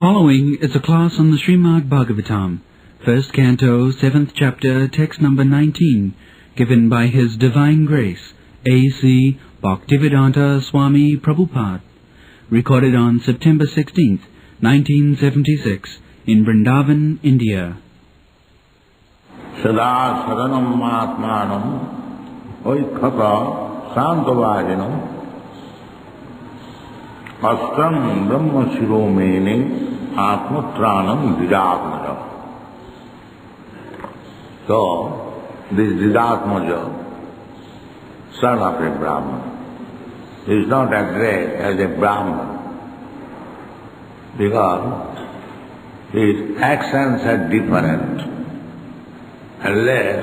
Following is a class on the Srimad Bhagavatam, first canto, 7th chapter, text number 19, given by His Divine Grace, A.C. Bhaktivedanta Swami Prabhupada, recorded on September 16th, 1976, in Vrindaban, India. Sada sadanam atmanam oikhata santavajinam astam brahma shiromene atmatranam didatmaja. So, this didatmaja, son of a brahman, is not addressed as a brahman because his actions are different. Unless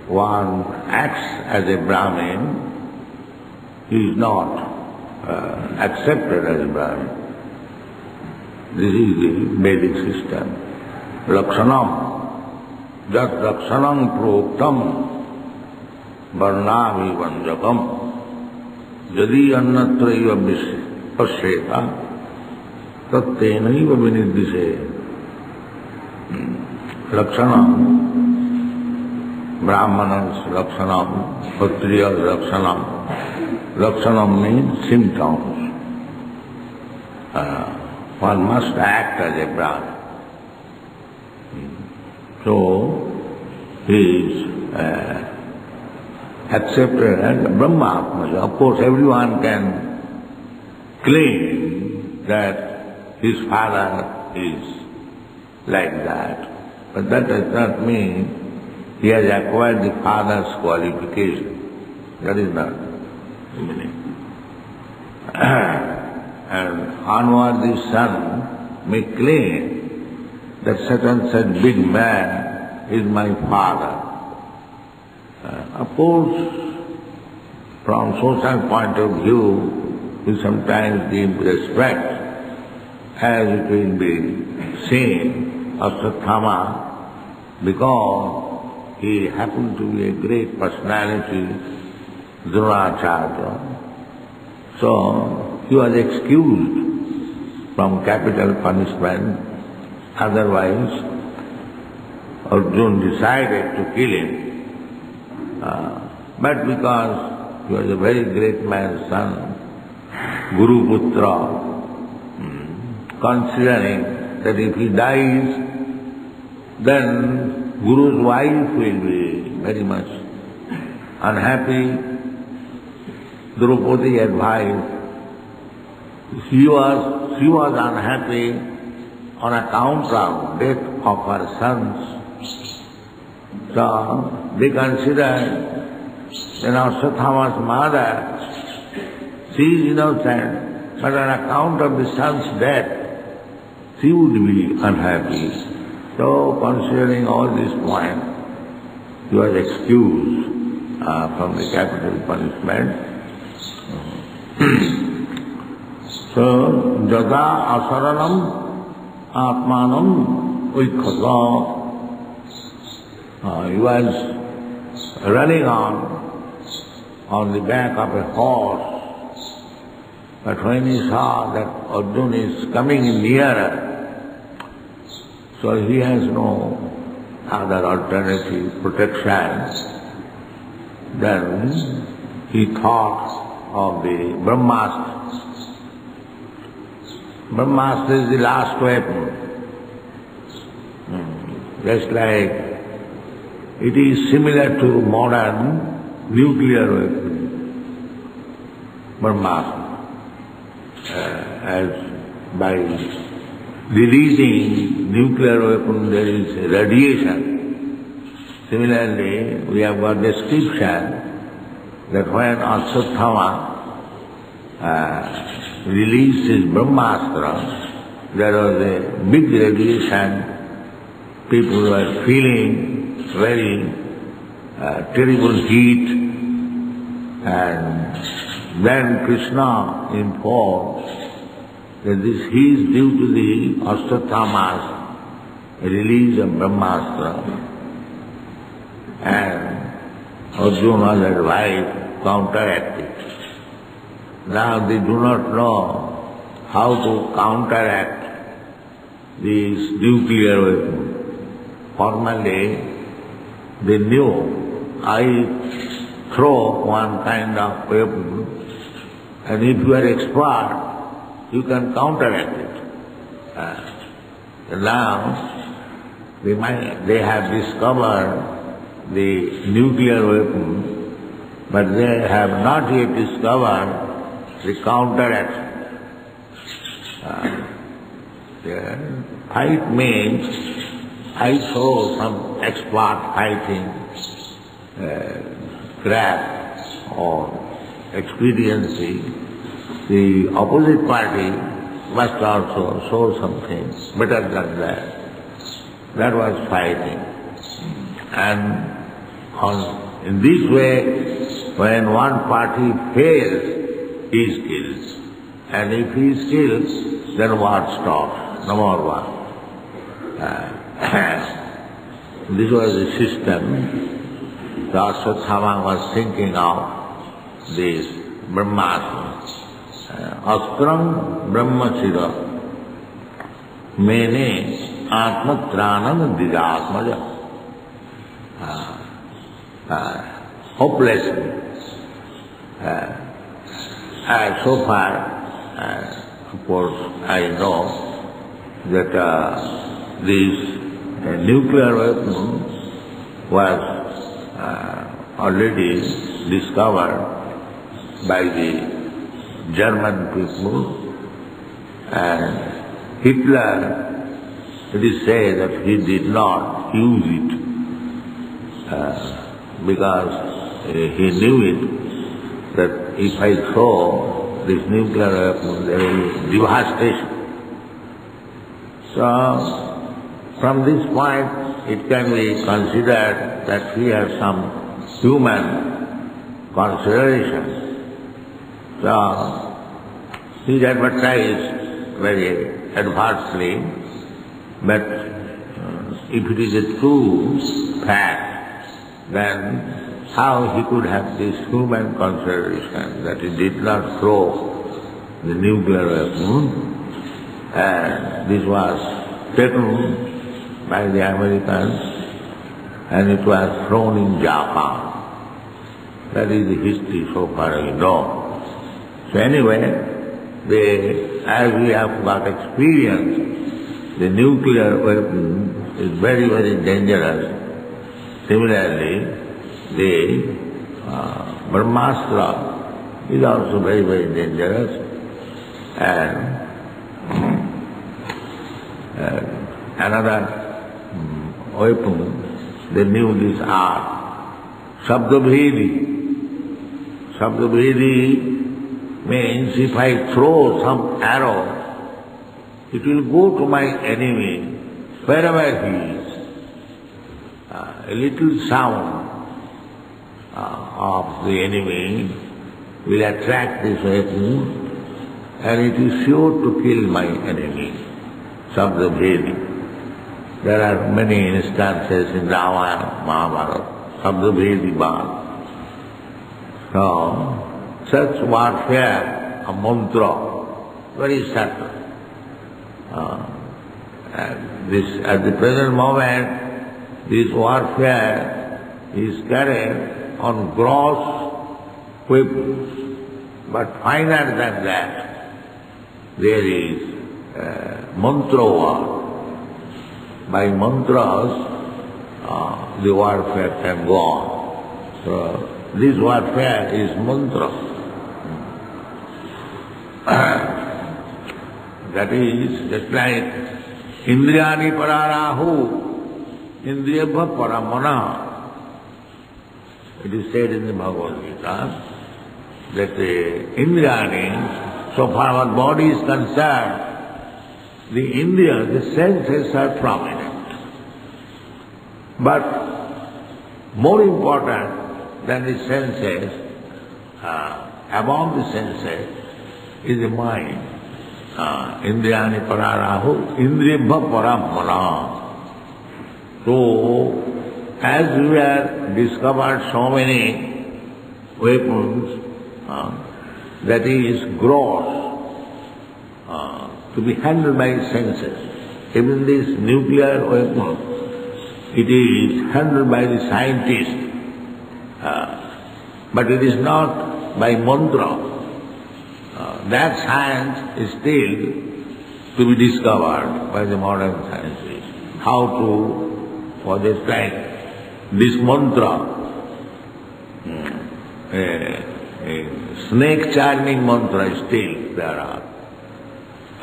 one acts as a brahmin, he is not accepted as a brahmin. This is the Vedic system. Lakshanam, jat lakshanam proktam, varnavi vanjakam, jadi annatraiva pashreta, tattenaiva viniddhise. Lakshanam, Brahmanas Lakshanam, Kshatriyas Lakshanam. Lakshanam means symptoms. One must act as a Brahman. So, he is accepted as a Brahmatma. Of course, everyone can claim that his father is like that. But that does not mean he has acquired the father's qualification. That is not the meaning. And onward the son may claim that such and such big man is my father. Of course, from social point of view, we sometimes give respect, as it will be seen, Asvatthama, because he happened to be a great personality, Dronacharya. So he was excused from capital punishment. Otherwise, Arjuna decided to kill him. But because he was a very great man's son, Guru Putra, considering that if he dies, then Guru's wife will be very much unhappy. Draupadi advised. She was unhappy on account of death of her sons. So they considered Asvatthama's mother, she is innocent, but on account of the son's death, she would be unhappy. So, considering all these points, he was excused from the capital punishment. So, jada asaranam atmanam uikhata. He was running on the back of a horse, but when he saw that Arjuna is coming nearer, so he has no other alternative protection. Then he thought of the brahmastra. Brahmastra is the last weapon. Just like it is similar to modern nuclear weapon. Brahmastra. As by releasing nuclear weapon, there is radiation. Similarly, we have got description that when Asvatthama released his brahmastra, there was a big radiation. People were feeling very terrible heat, and then Krishna informed that this he is due to the Asvatthama's release of brahmastra, and Arjuna's advice counteracted. Now they do not know how to counteract these nuclear weapons. Formerly, they knew I throw one kind of weapon, and if you are expert, you can counteract it. Now, they have discovered the nuclear weapon, but they have not yet discovered the counteraction. The fight means I throw some expert fighting craft or expediency. The opposite party must also show something better than that. That was fighting. And in this way, when one party fails, he is killed. And if he is killed, then war stops, no more war. This was the system. The Asvatthama was thinking of this brahmastra. Astram brahmastra mene atmatranam didatmaja. Hopelessly. So far, of course, I know that this nuclear weapon was already discovered by the German people, and Hitler, it is said that he did not use it because he knew it, that if I throw this nuclear weapon, there will be devastation. So, from this point, it can be considered that he has some human consideration. So, he is advertised very adversely, but if it is a true fact, then how he could have this human consideration that he did not throw the nuclear weapon, and this was taken by the Americans and it was thrown in Japan. That is the history so far I know. So anyway, as we have got experience, the nuclear weapon is very, very dangerous. Similarly, the brahmastra is also very, very dangerous. And another weapon, they knew this art, Shabdabhedi. Shabdabhedi means if I throw some arrow, it will go to my enemy wherever he is. A little sound of the enemy will attract this weapon and it is sure to kill my enemy. Shabdabhedi. There are many instances in Ramayana, Mahabharata, Shabdabhedi Bal. So, such warfare, a mantra, very subtle. At the present moment, this warfare is carried on gross weapons. But finer than that, there is mantra war. By mantras, the warfare can go on. So, this warfare is mantra. That is just like Indriyani pararahu, Indriyabha paramana. It is said in the Bhagavad Gita that the Indriyani, so far our body is concerned, the Indriya, the senses are prominent. But more important than the senses, above the senses, is the mind. Indriyani pararahu, indriyabha paramana. So, as we have discovered so many weapons, that is gross, to be handled by senses. Even this nuclear weapon, it is handled by the scientists, but it is not by mantra. That science is still to be discovered by the modern scientists. How to, for this like this mantra, a snake charming mantra still there are.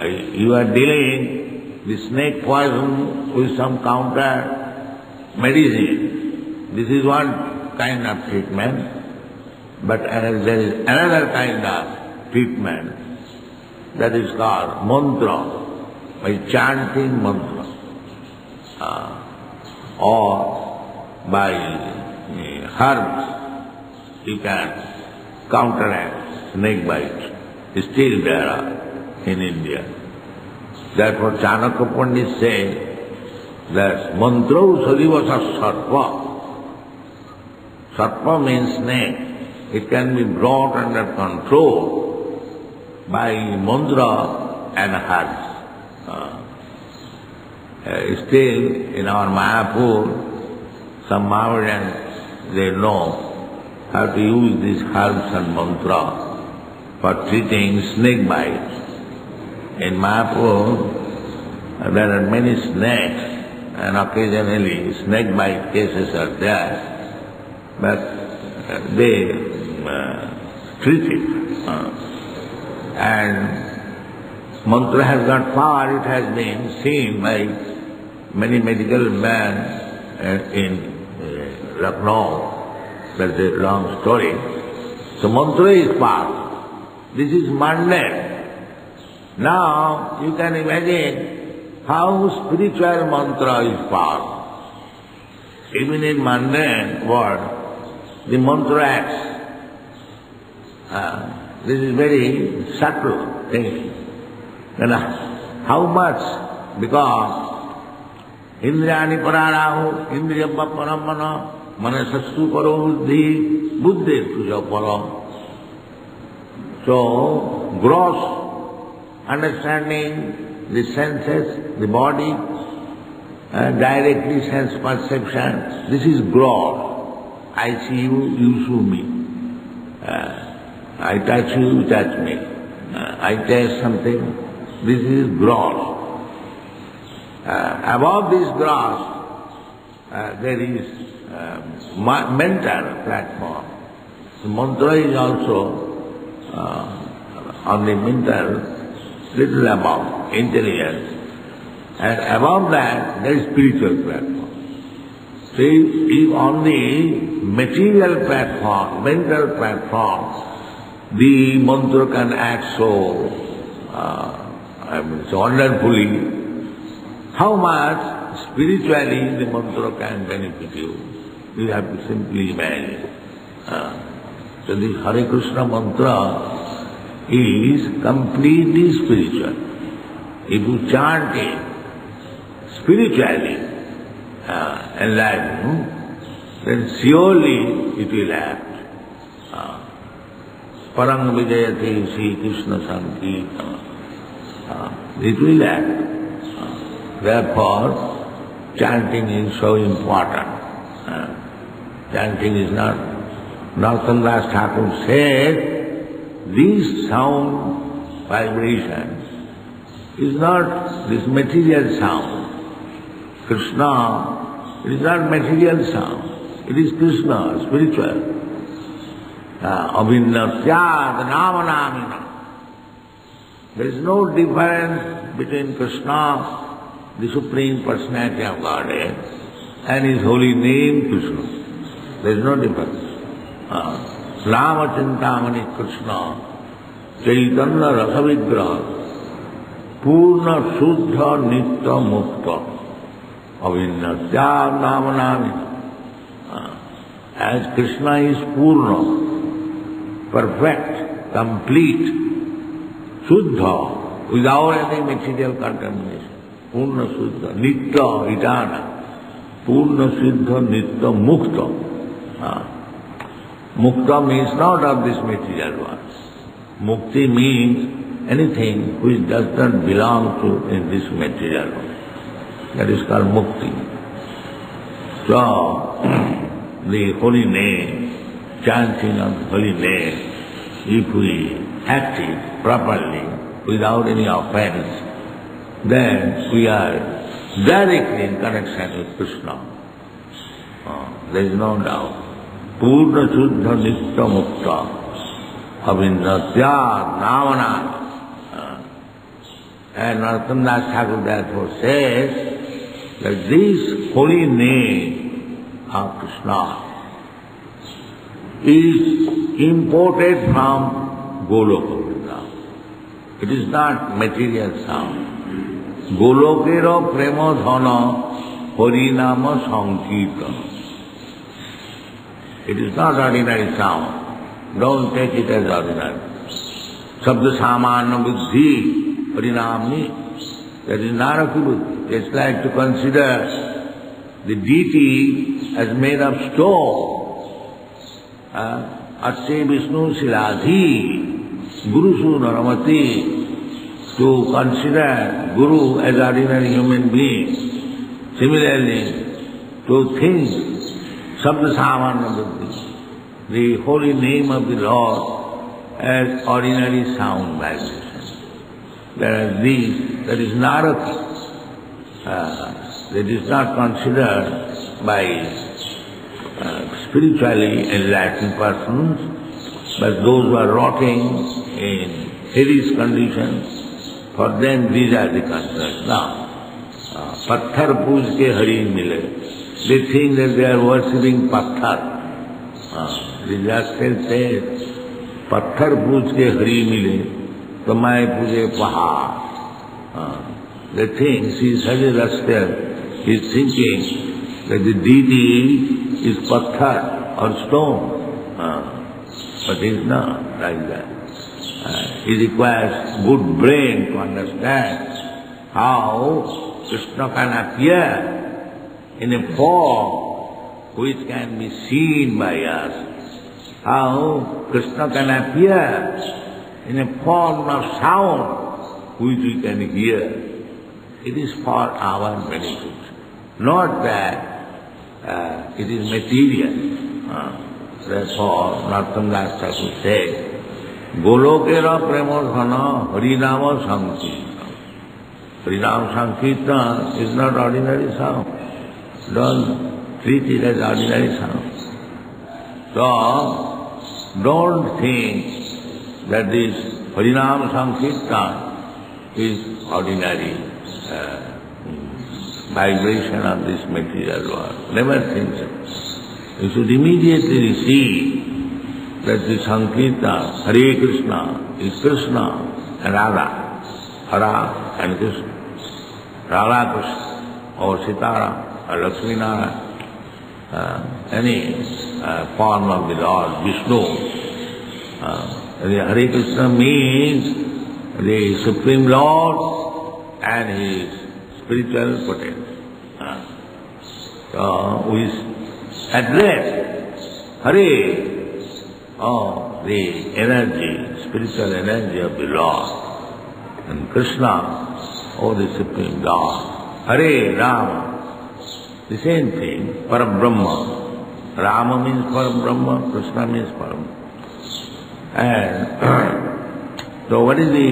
You are dealing the snake poison with some counter medicine. This is one kind of treatment, but there is another kind of treatment that is called mantra, by chanting mantra, or by herbs you can counteract snake bite. Still there are in India. Therefore Chanakya Pandit says that mantra sarivasa sarpa. Sarpa means snake. It can be brought under control by mantra and herbs. Still in our Mayapur, some Mahavajans, they know how to use these herbs and mantra for treating snake bites. In Mayapur, there are many snakes, and occasionally snake bite cases are there, but they treat it. And mantra has got power. It has been seen by many medical men in Lucknow. That's a long story. So mantra is power. This is mundane. Now you can imagine how spiritual mantra is power. Even in mundane world, the mantra acts. This is very subtle thing. And how much? Because Indriyani pararahu, indriyabba paramana, manasastu paro buddhi, buddhi tuja paro. So, gross understanding, the senses, the body, directly sense perception, this is gross. I see you, you see me. I touch you, you touch me. I taste something, this is gross. Above this gross, there is mental platform. The mantra is also on the mental, little above, intelligence. And above that, there is spiritual platform. See, if on the material platform, mental platform, the mantra can act so so wonderfully, how much spiritually the mantra can benefit you, you have to simply imagine. So this Hare Krishna mantra is completely spiritual. If you chant it spiritually, enlightened, then surely it will act. Parang Vijayati Sri Krishna Sankirtana. It will act. Therefore, chanting is so important. Chanting is not, Narottam Das Thakur said, these sound vibrations is not this material sound. Krishna, it is not material sound. It is Krishna, spiritual. Abhinnatyad namanamina. There is no difference between Krishna, the Supreme Personality of Godhead, and His holy name Krishna. There is no difference. Rama Chintamani Krishna, Chaitanya Rasa Vigraha, Purna Shuddha Nitya Mukta, Abhinnatyad namanamina. As Krishna is Purna, perfect, complete, Shuddha, without any material contamination. Purna Shuddha, Nitya, eternal. Purna Shuddha, Nitya, Mukta. Mukta means not of this material world. Mukti means anything which does not belong to in this material world. That is called mukti. So, the holy name, chanting of the holy name, if we act it properly, without any offense, then we are directly in connection with Krishna. There is no doubt. Purna Shuddha Nitya Mukta Avindratya Navana. And Narottam Das Thakur therefore says that this holy name of Krishna is imported from Goloka Vrindavan. It is not material sound. Golokera prema dhana harinama sankirtana. It is not ordinary sound. Don't take it as ordinary. Sabda samana buddhi harinamni. That is naraki buddhi. It's like to consider the deity as made of stone. Atse Vishnu Siladhi Gurusu Naramati. To consider Guru as ordinary human being. Similarly, to think Sabda Samana Buddhi, the holy name of the Lord as ordinary sound vibration. Whereas this, that is naraki, that is not considered by spiritually enlightened persons, but those who are rotting in hellish conditions, for them these are the concerns. Now, patthar pooj ke hari mile. They think that they are worshipping patthar. The Jastel says, patthar pooj ke hari mile, to mai puje pahar. They think, she is such a rascal, he is thinking that the deity is patthar or stone. But it is not like that. It requires good brain to understand how Krishna can appear in a form which can be seen by us, how Krishna can appear in a form of sound which we can hear. It is for our benefit, not that it is material. Therefore, Narottam Das Thakur said, Golokera Premodhana Harinama Sankirtana. Harinama Sankirtana is not ordinary sound. Don't treat it as ordinary sound. So, don't think that this Harinama Sankirtana is ordinary vibration of this material world. Never think so. You should immediately see that the Sankirtana, Hare Krishna, is Krishna and Radha. Radha and Krishna. Radha Krishna or Sitaram. Lakshmi Narayana, any form of the Lord, Vishnu. The Hare Krishna means the Supreme Lord and His spiritual potential. So we address Hare, the energy, spiritual energy of the Lord, and Krishna, the Supreme Lord. Hare Rama. The same thing, Parabrahma. Rama means Parabrahma, Krishna means Parabrahma. And so what is the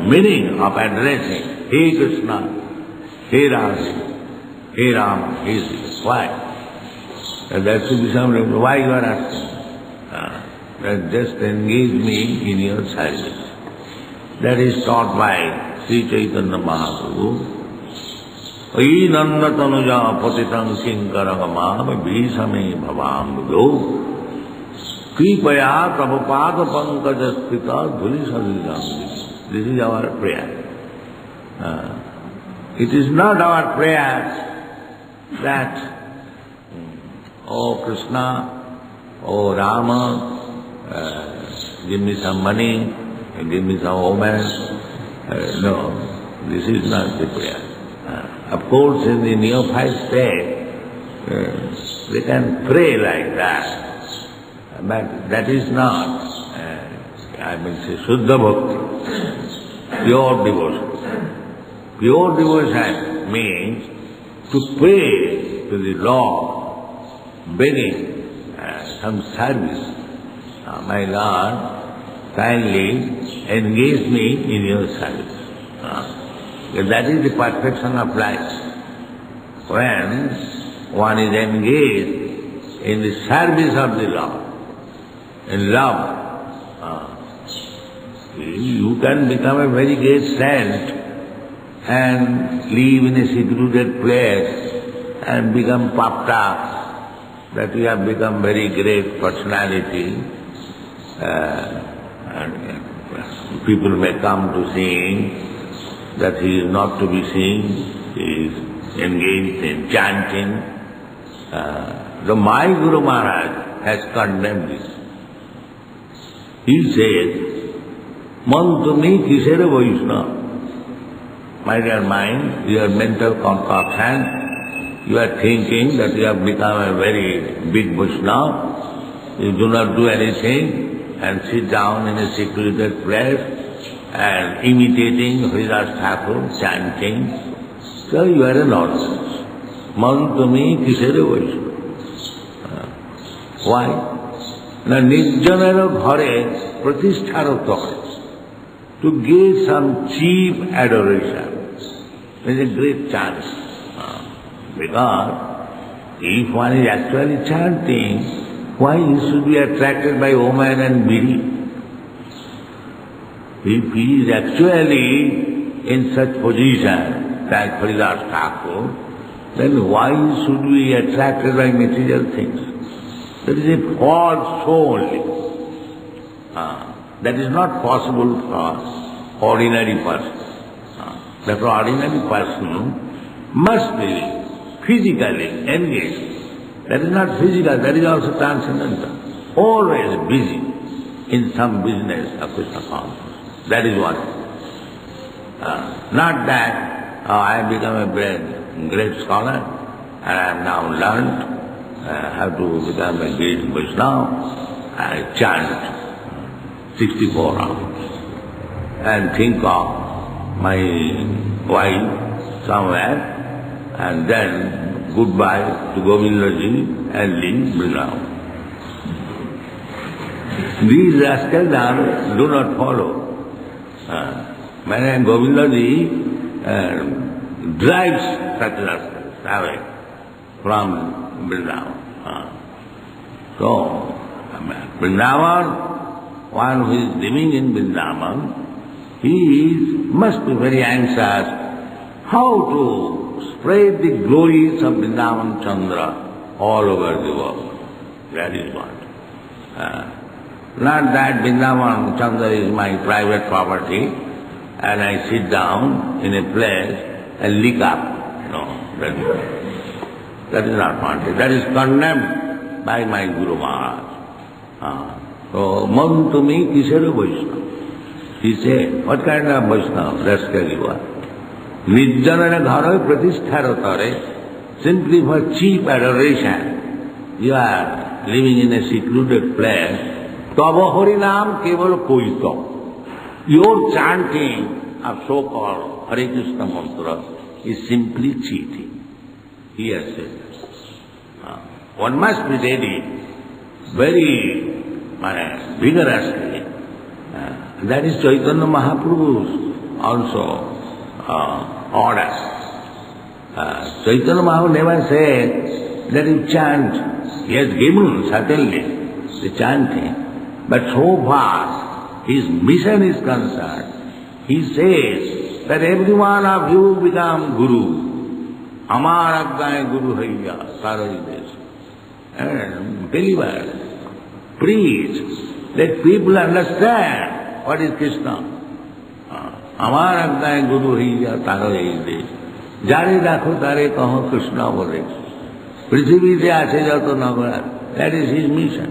meaning of addressing Hey Krishna, Hey Radha, Hey Rama, Hey Sita? Why? And that should be some reason. Why you are asking? That just engage me in your service. That is taught by Sri Chaitanya Mahaprabhu. Ayi nanda tanuja patitang kinkaragama bhisame bhavam kripaya prabhupada pankajastita dhuli saridam. This is our prayer. It is not our prayer that, oh Krishna, oh Rama, give me some money, give me some woman. No, this is not the prayer. Of course, in the neophyte state, they can pray like that, but that is not, I will say, Shuddha Bhakti, pure devotion. Pure devotion means to pray to the Lord, begging some service. My Lord, kindly engage me in your service. That is the perfection of life. When one is engaged in the service of the Lord, in love, you can become a very great saint and live in a secluded place and become puffed up that you have become very great personality. And people may come to sing that he is not to be seen, he is engaged in chanting. My Guru Maharaj has condemned this. He says, "Man tumi kisere Vaishnava." My dear mind, your mental concoction, you are thinking that you have become a very big Vaishnava. You do not do anything and sit down in a secluded place and imitating Haridas Thakur, chanting. So you are a nonsense. Man tumi kisere Vaishnava. Why? Na nirjanara ghare pratistharato hai. To give some cheap adoration is a great chance. Because if one is actually chanting, why he should be attracted by woman and bidi? If he is actually in such position like Haridas Thakur, then why should we be attracted by material things? That is a false soul. That is not possible for ordinary person. That ordinary person must be physically engaged. That is not physical, that is also transcendental. Always busy in some business of Krishna consciousness. That is what. Not that, I have become a great scholar and I have now learned how to become a great Vaishnava. I chant 64 hours and think of my wife somewhere and then goodbye to Govindaji and leave Vrindaban. These rascals do not follow. When Govindaji drives such rascals away from Vrindaban. So, Vrindaban, one who is living in Vrindaban, must be very anxious how to spread the glories of Vrindavan Chandra all over the world. That is what. Not that Vrindavan Chandra is my private property and I sit down in a place and lick up. No, that is not wanted. That is condemned by my Guru Maharaj. So, man tumi kisere Vaishnava. He said, what kind of Vaishnava? Rascal you are. Nirjanara ghara pratistharato, simply for cheap adoration, you are living in a secluded place. Tava harinam keval koito. Your chanting of so-called Hare Krishna mantra is simply cheating. He has said that. One must be ready very vigorously. That is Chaitanya Mahaprabhu's also order. Chaitanya Mahaprabhu never said that you chant. He has given certainly the chanting, but so far his mission is concerned, he says that every one of you become Guru. Amar Aggai Guru Haiya Sararidesh. And deliver, preach, let people understand what is Krishna. Amar Aggai Guru Haiya Sararidesh. Jare rakho tare kaho Krishna bole. Prithivite ashe jato nagara. That is his mission.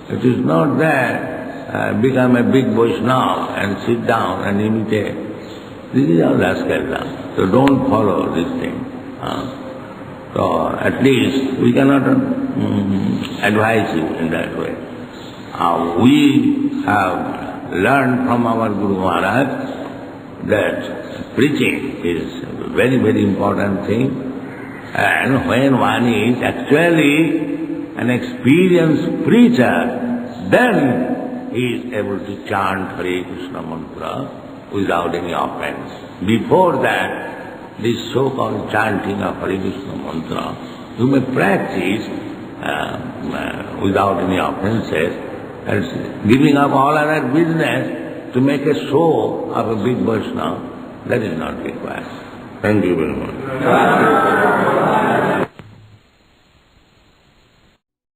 It is not that become a big Vaishnava and sit down and imitate. This is all rascal. So don't follow this thing. So at least we cannot advise you in that way. We have learned from our Guru Maharaj that preaching is very, very important thing. And when one is actually an experienced preacher, then he is able to chant Hare Krishna mantra without any offense. Before that, this so-called chanting of Hare Krishna mantra, you may practice without any offenses, and giving up all other business to make a show of a big Vaishnava, that is not required. Thank you very much.